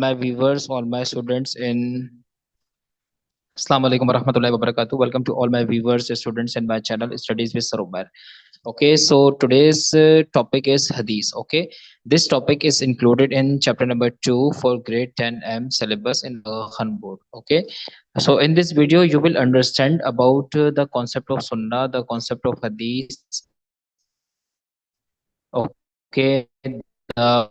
my viewers, all my students in Assalamu alaikum warahmatullahi wabarakatuh. Welcome to all my viewers, students in my channel Studies with Sir Umair. Okay, so today's topic is Hadith. Okay, this topic is included in chapter number 2 for grade 10M syllabus in Khan board. Okay, so in this video you will understand about the concept of Sunnah, the concept of Hadith. Okay, the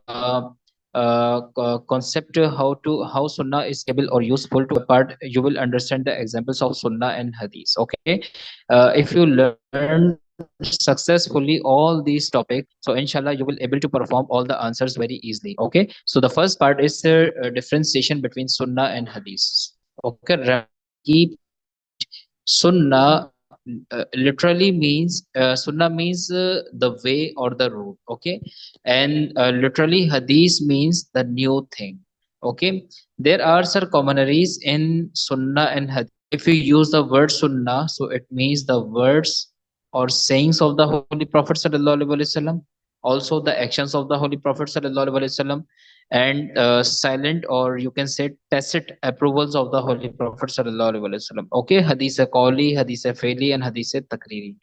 concept how Sunnah is capable or useful to part. You will understand the examples of Sunnah and Hadith. Okay, if you learn successfully all these topics, so inshallah you will able to perform all the answers very easily. Okay, so the first part is the differentiation between Sunnah and Hadith. Okay, key Sunnah literally means Sunnah means the way or the road. Okay, and literally Hadith means the new thing. Okay, there are some commonalities in Sunnah and Hadith. If you use the word Sunnah, so it means the words or sayings of the Holy Prophet sallallahu alaihi wasallam, also the actions of the Holy Prophet sallallahu alaihi wasallam, and silent or you can say tacit approvals of the Holy Prophet sallallahu alaihi wasallam. Okay, hadith qawli, hadith faili, and hadith takriri.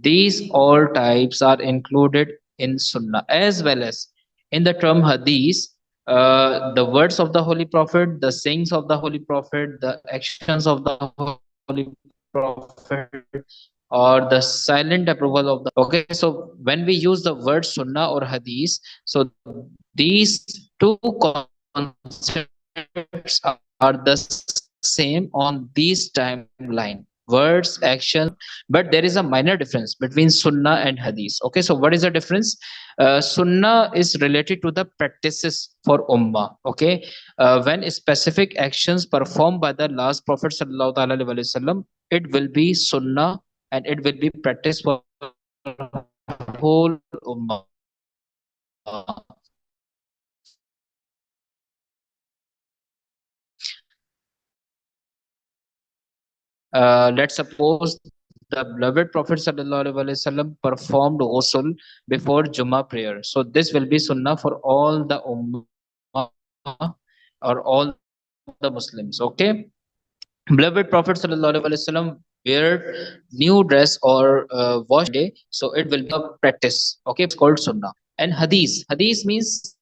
These all types are included in Sunnah, as well as in the term hadith. The words of the Holy Prophet, the sayings of the Holy Prophet, the actions of the Holy Prophet, or the silent approval of the. Okay, so when we use the word Sunnah or Hadith, so these two concepts are the same on these timeline, words, action, but there is a minor difference between Sunnah and Hadith. Okay, so what is the difference? Sunnah is related to the practices for Ummah. Okay, when specific actions performed by the last Prophet sallallahu alaihi wasallam, it will be Sunnah, and it will be practiced for whole Ummah. Let's suppose the beloved Prophet sallallahu alaihi wasallam performed ghusl before Jummah prayer. So this will be sunnah for all the ummah or all the Muslims. Okay, beloved Prophet sallallahu alaihi wasallam wear new dress or wash day, so it will be a practice. Okay, it's called sunnah. And hadith, hadith means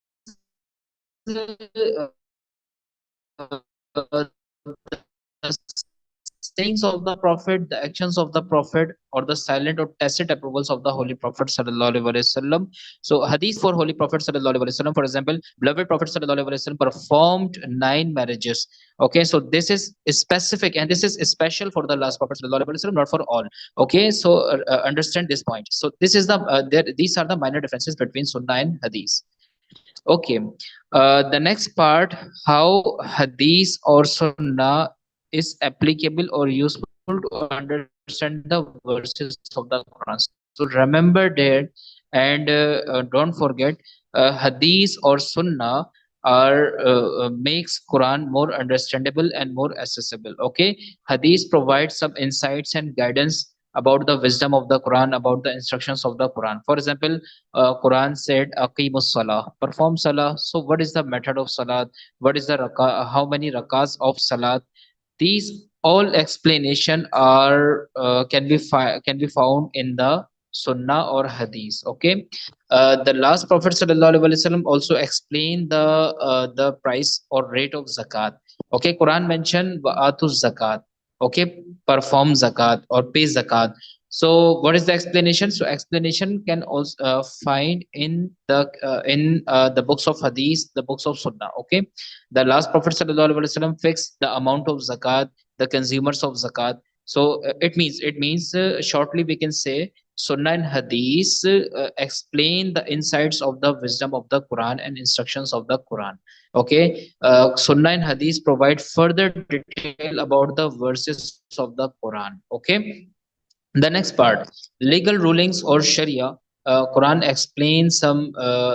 sayings of the Prophet, the actions of the Prophet, or the silent or tacit approvals of the Holy Prophet sallallahu alaihi wasallam. So hadith for Holy Prophet sallallahu alaihi wasallam, for example, beloved Prophet sallallahu alaihi wasallam performed 9 marriages. Okay, so this is specific and this is special for the last Prophet sallallahu alaihi wasallam, not for all. Okay, so understand this point. So this is the these are the minor differences between Sunnah and Hadith. Okay, the next part, how Hadith or Sunnah is applicable or useful to understand the verses of the Quran. So remember that, and don't forget, Hadith or Sunnah makes Quran more understandable and more accessible. Okay, Hadith provides some insights and guidance about the wisdom of the Quran, about the instructions of the Quran. For example, Quran said, "Aqimus salah," perform salah. So, what is the method of salat? What is the how many rakas of salat? These all explanation are can be found in the Sunnah or Hadith. Okay, the last Prophet sallallahu alaihi wasallam also explained the price or rate of zakat. Okay, Quran mentioned wa'atu zakat. Okay, perform zakat or pay zakat. So what is the explanation? So explanation can also find in the books of Hadith, the books of Sunnah. Okay, the last Prophet sallallahu alaihi wasallam fixed the amount of zakat, the consumers of zakat. So it means shortly we can say Sunnah and Hadith explain the insights of the wisdom of the Quran and instructions of the Quran. Okay, Sunnah and Hadith provide further detail about the verses of the Quran. Okay, the next part, legal rulings or Sharia. Quran explains some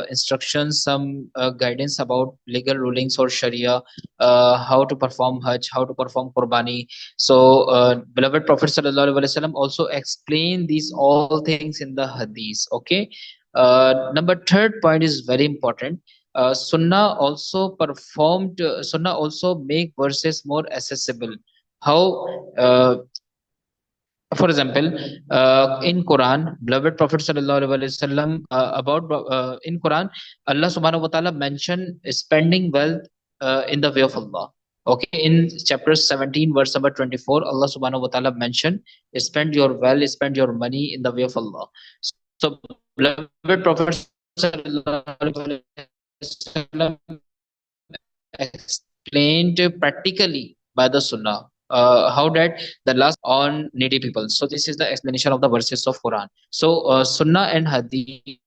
instructions, some guidance about legal rulings or Sharia, how to perform Hajj, how to perform Qurbani. So, beloved Prophet sallallahu alaihi wasallam also explained these all things in the Hadith. Okay. Number third point is very important. Sunnah also make verses more accessible. How? uh, for example, in Quran, beloved Prophet sallallahu alaihi wasallam, about in Quran, Allah subhanahu wa ta'ala mentioned spending wealth in the way of Allah. Okay, in chapter 17 verse number 24, Allah subhanahu wa ta'ala mentioned, spend your wealth, spend your money in the way of Allah. So beloved Prophet sallallahu alaihi wasallam explained practically by the Sunnah, how that the last on needy people. So this is the explanation of the verses of Quran. So Sunnah and Hadith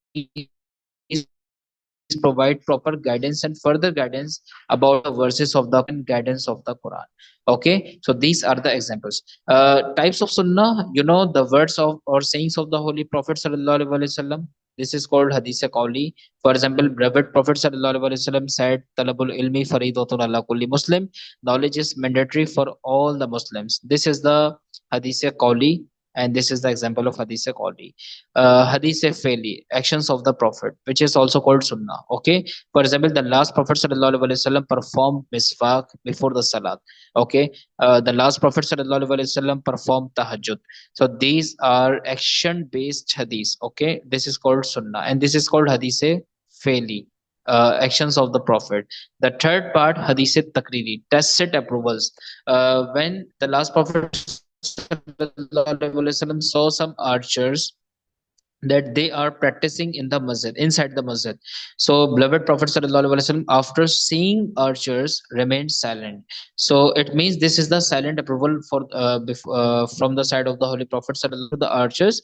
provide proper guidance and further guidance about the verses of the Quran and guidance of the Quran. Okay, so these are the examples. Types of Sunnah, the words of or sayings of the Holy Prophet sallallahu alaihi wasallam. This is called Hadith Qawli. For example, beloved Prophet sallallahu alaihi wasallam said, "Talabul ilmi faridatun ala kulli Muslim." Knowledge is mandatory for all the Muslims. This is the Hadith Qawli, and this is the example of Hadith Qawli. Hadith Faili, actions of the Prophet, which is also called Sunnah. Okay, for example, the last Prophet sallallahu alaihi wasallam performed miswak before the salat. Okay, the last Prophet sallallahu alaihi wasallam performed tahajjud. So these are action based hadith. Okay, this is called Sunnah, and this is called Hadith Faili, actions of the Prophet. The third part, Hadith Takriri, tacit approvals. When the last Prophet sallallahu alaihi wasallam saw some archers that they are practicing in the masjid, inside the masjid. So beloved Prophet sallallahu alaihi wasallam, after seeing archers, remained silent. So it means this is the silent approval for from the side of the Holy Prophet sallallahu alaihi wasallam to the archers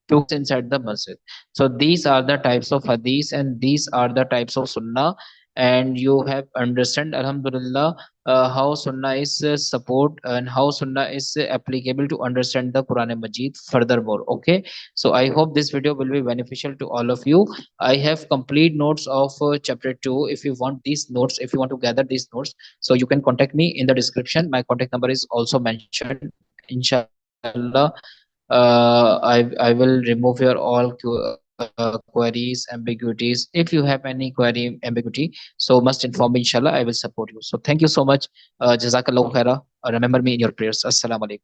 to practice inside the masjid. So these are the types of hadith and these are the types of sunnah. And you have understand, alhamdulillah, how sunnah is support and how sunnah is applicable to understand the Quran and Majid furthermore. Okay, so I hope this video will be beneficial to all of you. I have complete notes of chapter 2. If you want these notes, if you want to gather these notes, so you can contact me in the description. My contact number is also mentioned. Inshallah, I will remove your all queries, ambiguities. If you have any query ambiguity, so must inform me. Inshallah, I will support you. So thank you so much. Jazakallahu khaira. Remember me in your prayers. Assalamu alaikum.